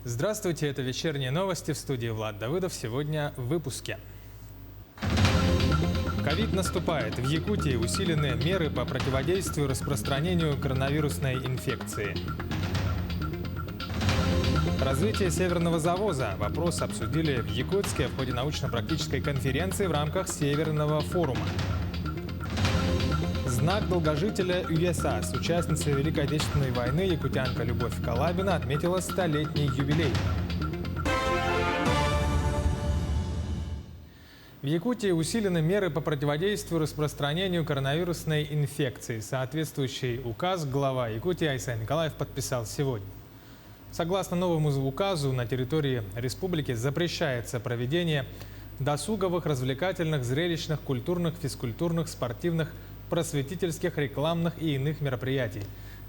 Здравствуйте, это вечерние новости, в студии Влад Давыдов. Сегодня в выпуске. Ковид наступает. В Якутии усилены меры по противодействию распространению коронавирусной инфекции. Развитие северного завоза. Вопрос обсудили в Якутске в ходе научно-практической конференции в рамках Северного форума. Знак долгожителя ЮЕСА. С участницей Великой Отечественной войны якутянка Любовь Калабина отметила 100-летний юбилей. В Якутии усилены меры по противодействию распространению коронавирусной инфекции. Соответствующий указ глава Якутии Айсай Николаев подписал сегодня. Согласно новому указу, на территории республики запрещается проведение досуговых, развлекательных, зрелищных, культурных, физкультурных, спортивных, просветительских, рекламных и иных мероприятий.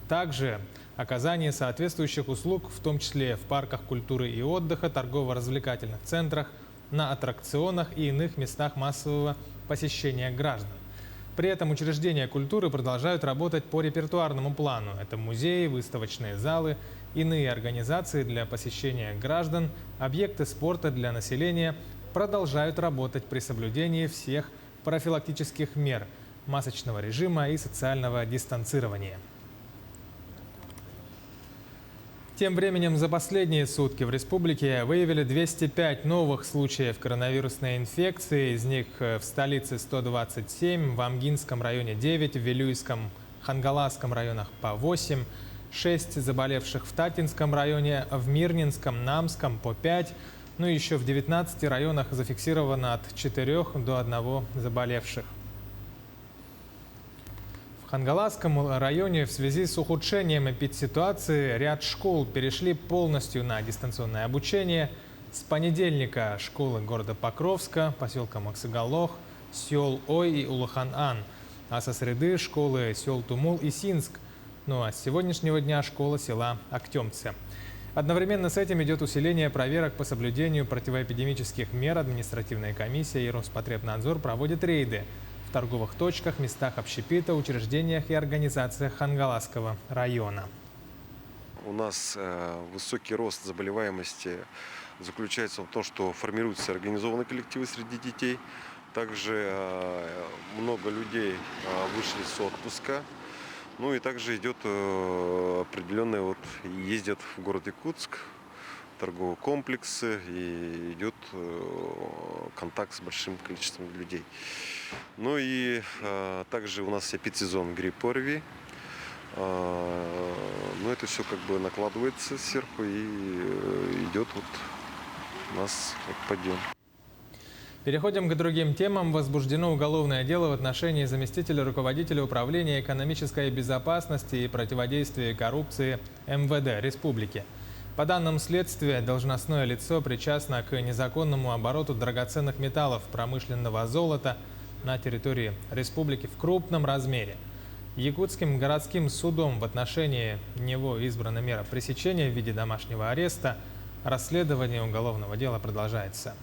Также оказание соответствующих услуг, в том числе в парках культуры и отдыха, торгово-развлекательных центрах, на аттракционах и иных местах массового посещения граждан. При этом учреждения культуры продолжают работать по репертуарному плану. Это музеи, выставочные залы, иные организации для посещения граждан, объекты спорта для населения продолжают работать при соблюдении всех профилактических мер, масочного режима и социального дистанцирования. Тем временем за последние сутки в республике выявили 205 новых случаев коронавирусной инфекции. Из них в столице 127, в Амгинском районе 9, в Вилюйском, Хангаласском районах по 8, 6 заболевших в Татинском районе, в Мирнинском, Намском по 5. Ну и еще в 19 районах зафиксировано от 4 до 1 заболевших. В Хангаласском районе в связи с ухудшением эпидситуации ряд школ перешли полностью на дистанционное обучение. С понедельника школы города Покровска, поселка Максыгалох, сел Ой и Улахан-Ан, а со среды школы сел Тумул и Синск. Ну а с сегодняшнего дня школа села Актемце. Одновременно с этим идет усиление проверок по соблюдению противоэпидемических мер. Административная комиссия и Роспотребнадзор проводят рейды в торговых точках, местах общепита, учреждениях и организациях Хангаласского района. У нас высокий рост заболеваемости заключается в том, что формируются организованные коллективы среди детей. Также много людей вышли с отпуска. Ну и также идет определенные, ездят в город Якутск, торговые комплексы, и идет контакт с большим количеством людей. Ну и также у нас эпидсезон гриппа ОРВИ. Но это все как бы накладывается сверху, и идет у нас подъем. Переходим к другим темам. Возбуждено уголовное дело в отношении заместителя руководителя управления экономической безопасности и противодействия коррупции МВД Республики. По данным следствия, должностное лицо причастно к незаконному обороту драгоценных металлов, промышленного золота на территории республики в крупном размере. Якутским городским судом в отношении него избрана мера пресечения в виде домашнего ареста. Расследование уголовного дела продолжается.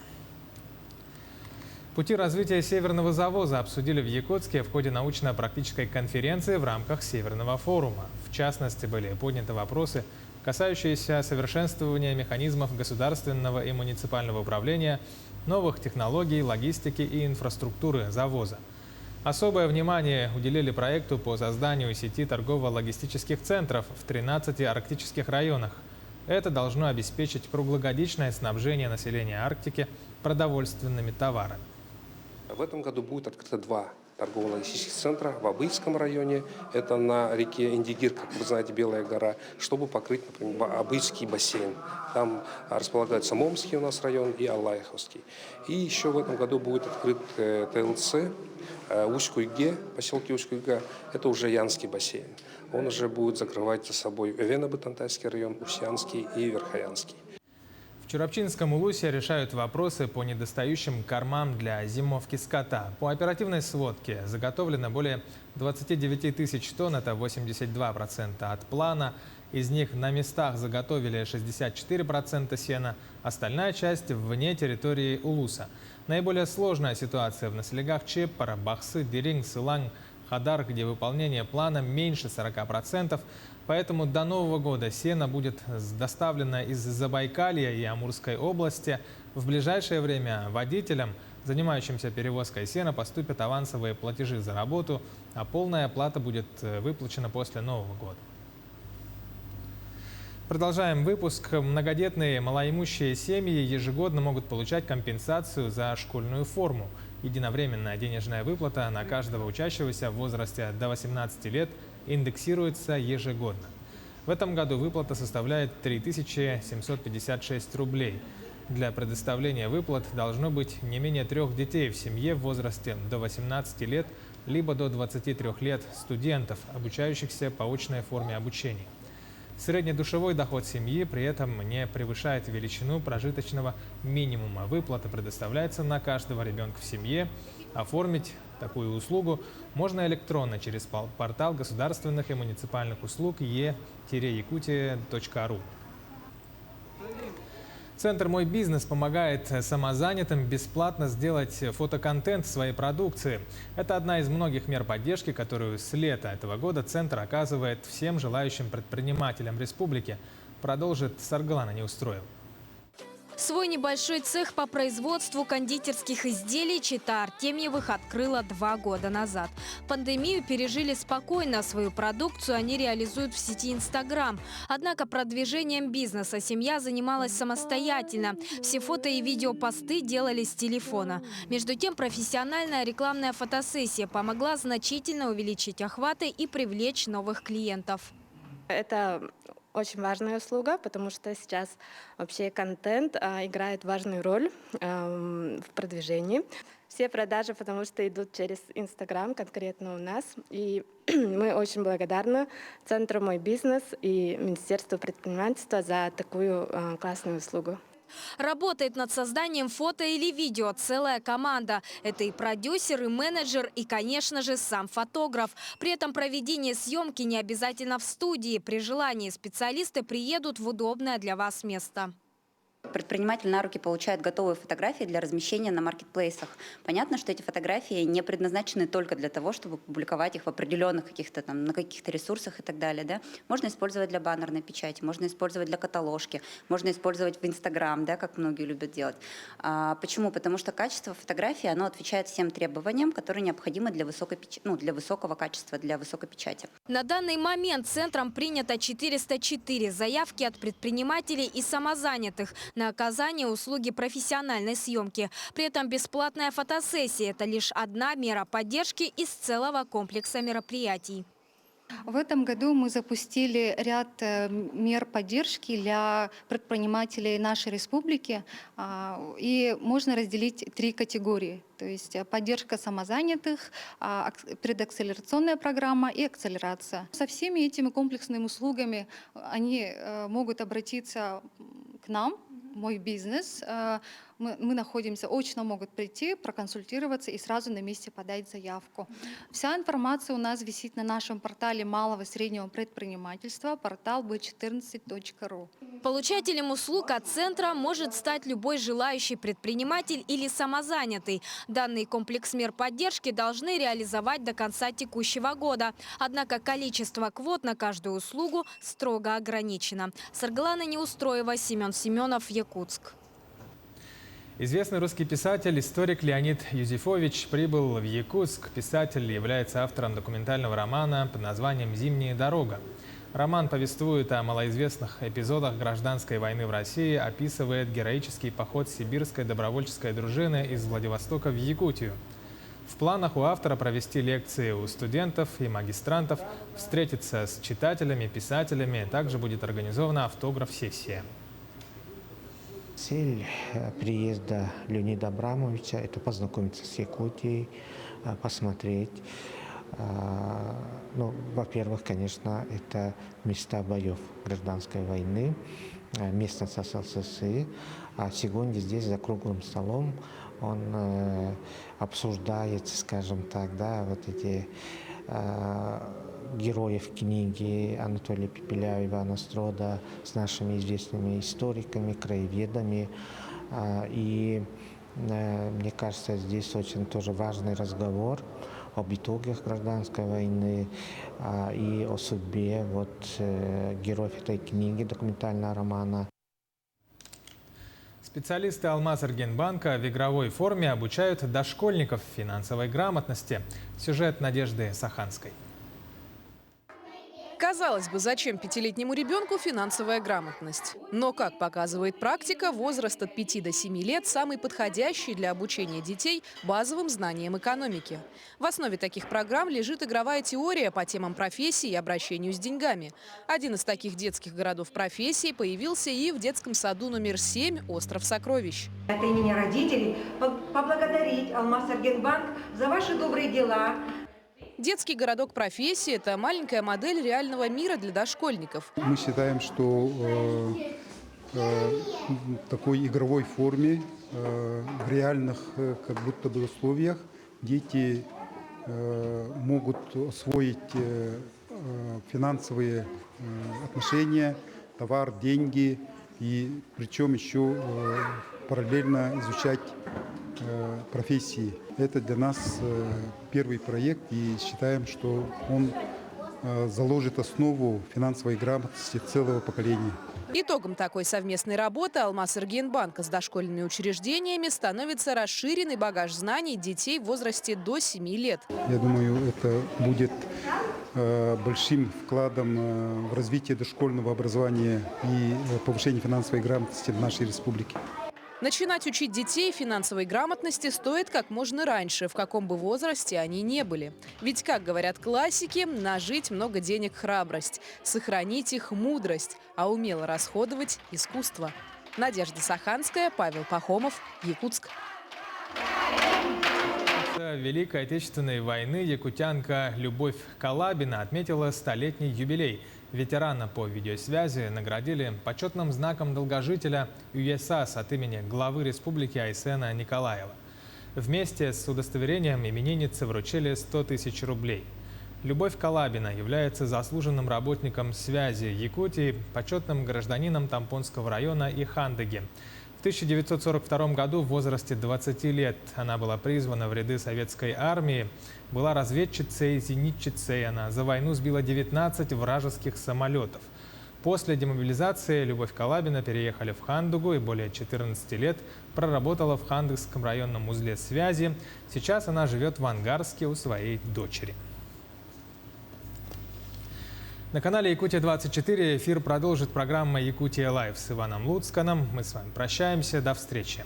Пути развития северного завоза обсудили в Якутске в ходе научно-практической конференции в рамках Северного форума. В частности, были подняты вопросы, касающиеся совершенствования механизмов государственного и муниципального управления, новых технологий, логистики и инфраструктуры завоза. Особое внимание уделили проекту по созданию сети торгово-логистических центров в 13 арктических районах. Это должно обеспечить круглогодичное снабжение населения Арктики продовольственными товарами. В этом году будет открыто 2 торгово-логистических центра в Абыйском районе, это на реке Индигир, как вы знаете, Белая гора, чтобы покрыть, например, Абыйский бассейн. Там располагаются Момский у нас район и Аллаиховский. И еще в этом году будет открыт ТЛЦ Усть-Куйге, поселке Усть-Куйга, это уже Янский бассейн. Он уже будет закрывать за собой Вено-Бытантайский район, Усянский и Верхоянский. В Чурапчинском Улусе решают вопросы по недостающим кормам для зимовки скота. По оперативной сводке заготовлено более 29 тысяч тонн, это 82% от плана. Из них на местах заготовили 64% сена, остальная часть вне территории Улуса. Наиболее сложная ситуация в населениях Чеппара, Бахсы, Деринг, Сыланг, Хадар, где выполнение плана меньше 40%, поэтому до Нового года сено будет доставлено из Забайкалья и Амурской области. В ближайшее время водителям, занимающимся перевозкой сена, поступят авансовые платежи за работу, а полная оплата будет выплачена после Нового года. Продолжаем выпуск. Многодетные малоимущие семьи ежегодно могут получать компенсацию за школьную форму. Единовременная денежная выплата на каждого учащегося в возрасте до 18 лет индексируется ежегодно. В этом году выплата составляет 3756 рублей. Для предоставления выплат должно быть не менее 3 детей в семье в возрасте до 18 лет, либо до 23 лет студентов, обучающихся по очной форме обучения. Среднедушевой доход семьи при этом не превышает величину прожиточного минимума. Выплата предоставляется на каждого ребенка в семье. Оформить такую услугу можно электронно через портал государственных и муниципальных услуг e-yakutia.ru. Центр «Мой бизнес» помогает самозанятым бесплатно сделать фотоконтент своей продукции. Это одна из многих мер поддержки, которую с лета этого года Центр оказывает всем желающим предпринимателям республики. Продолжит Сарглана Неустроева. Свой небольшой цех по производству кондитерских изделий Чита Артемьевых открыла 2 года назад. Пандемию пережили спокойно. Свою продукцию они реализуют в сети Instagram. Однако продвижением бизнеса семья занималась самостоятельно. Все фото и видеопосты делали с телефона. Между тем, профессиональная рекламная фотосессия помогла значительно увеличить охваты и привлечь новых клиентов. Это очень важная услуга, потому что сейчас вообще контент играет важную роль в продвижении. Все продажи, потому что идут через Instagram, конкретно у нас. И мы очень благодарны Центру «Мой бизнес» и Министерству предпринимательства за такую классную услугу. Работает над созданием фото или видео целая команда. Это и продюсер, и менеджер, и, конечно же, сам фотограф. При этом проведение съемки не обязательно в студии. При желании специалисты приедут в удобное для вас место. Предприниматель на руки получает готовые фотографии для размещения на маркетплейсах. Понятно, что эти фотографии не предназначены только для того, чтобы публиковать их в определенных каких-то там, на каких-то ресурсах и так далее. Да? Можно использовать для баннерной печати, можно использовать для каталожки, можно использовать в Инстаграм, да, как многие любят делать. Почему? Потому что качество фотографии, оно отвечает всем требованиям, которые необходимы для высокого качества, для высокой печати. На данный момент центром принято 404 заявки от предпринимателей и самозанятых на оказание услуги профессиональной съемки. При этом бесплатная фотосессия – это лишь одна мера поддержки из целого комплекса мероприятий. В этом году мы запустили ряд мер поддержки для предпринимателей нашей республики. И можно разделить 3 категории. То есть поддержка самозанятых, предакселерационная программа и акселерация. Со всеми этими комплексными услугами они могут обратиться к нам, «Мой бизнес». Мы находимся, очно могут прийти, проконсультироваться и сразу на месте подать заявку. Вся информация у нас висит на нашем портале малого и среднего предпринимательства, портал b14.ru. Получателем услуг от центра может стать любой желающий предприниматель или самозанятый. Данный комплекс мер поддержки должны реализовать до конца текущего года. Однако количество квот на каждую услугу строго ограничено. Сарглана Неустроева, Семен Семенов, Якутск. Известный русский писатель, историк Леонид Юзефович прибыл в Якутск. Писатель является автором документального романа под названием «Зимняя дорога». Роман повествует о малоизвестных эпизодах гражданской войны в России, описывает героический поход сибирской добровольческой дружины из Владивостока в Якутию. В планах у автора провести лекции у студентов и магистрантов, встретиться с читателями, писателями. Также будет организована автограф-сессия. Цель приезда Леонида Абрамовича – это познакомиться с Якутией, посмотреть. Во-первых, конечно, это места боев гражданской войны, местность СССР. А сегодня здесь за круглым столом он обсуждает, скажем так, да, вот эти героев книги Анатолия Пепеля, Ивана Строда с нашими известными историками, краеведами. И мне кажется, здесь очень тоже важный разговор об итогах гражданской войны и о судьбе героев этой книги, документального романа. Специалисты Алмаз-Эргенбанка в игровой форме обучают дошкольников финансовой грамотности. Сюжет Надежды Саханской. Казалось бы, зачем пятилетнему ребенку финансовая грамотность? Но, как показывает практика, возраст от 5 до 7 лет самый подходящий для обучения детей базовым знаниям экономики. В основе таких программ лежит игровая теория по темам профессии и обращению с деньгами. Один из таких детских городов профессии появился и в детском саду номер 7 «Остров сокровищ». От имени родителей поблагодарить Алмаз-Эргенбанк за ваши добрые дела. Детский городок профессии – это маленькая модель реального мира для дошкольников. Мы считаем, что в такой игровой форме, в реальных как будто бы условиях дети могут освоить финансовые отношения, товар, деньги, и причем еще параллельно изучать профессии. Это для нас первый проект, и считаем, что он заложит основу финансовой грамотности целого поколения. Итогом такой совместной работы Алмаз-Эргенбанка с дошкольными учреждениями становится расширенный багаж знаний детей в возрасте до 7 лет. Я думаю, это будет большим вкладом в развитие дошкольного образования и повышение финансовой грамотности в нашей республике. Начинать учить детей финансовой грамотности стоит как можно раньше, в каком бы возрасте они не были. Ведь, как говорят классики, нажить много денег – храбрость, сохранить их – мудрость, а умело расходовать – искусство. Надежда Саханская, Павел Пахомов, Якутск. После Великой Отечественной войны якутянка Любовь Калабина отметила 100-летний юбилей. Ветерана по видеосвязи наградили почетным знаком долгожителя ЮЕСАС от имени главы республики Айсена Николаева. Вместе с удостоверением именинницы вручили 100 тысяч рублей. Любовь Калабина является заслуженным работником связи Якутии, почетным гражданином Тампонского района и Хандыги. В 1942 году в возрасте 20 лет она была призвана в ряды советской армии, была разведчицей, зенитчицей. Она за войну сбила 19 вражеских самолетов. После демобилизации Любовь Калабина переехали в Хандыгу и более 14 лет проработала в Хандыгском районном узле связи. Сейчас она живет в Ангарске у своей дочери. На канале Якутия-24 эфир продолжит программа «Якутия Лайв» с Иваном Луцканом. Мы с вами прощаемся. До встречи.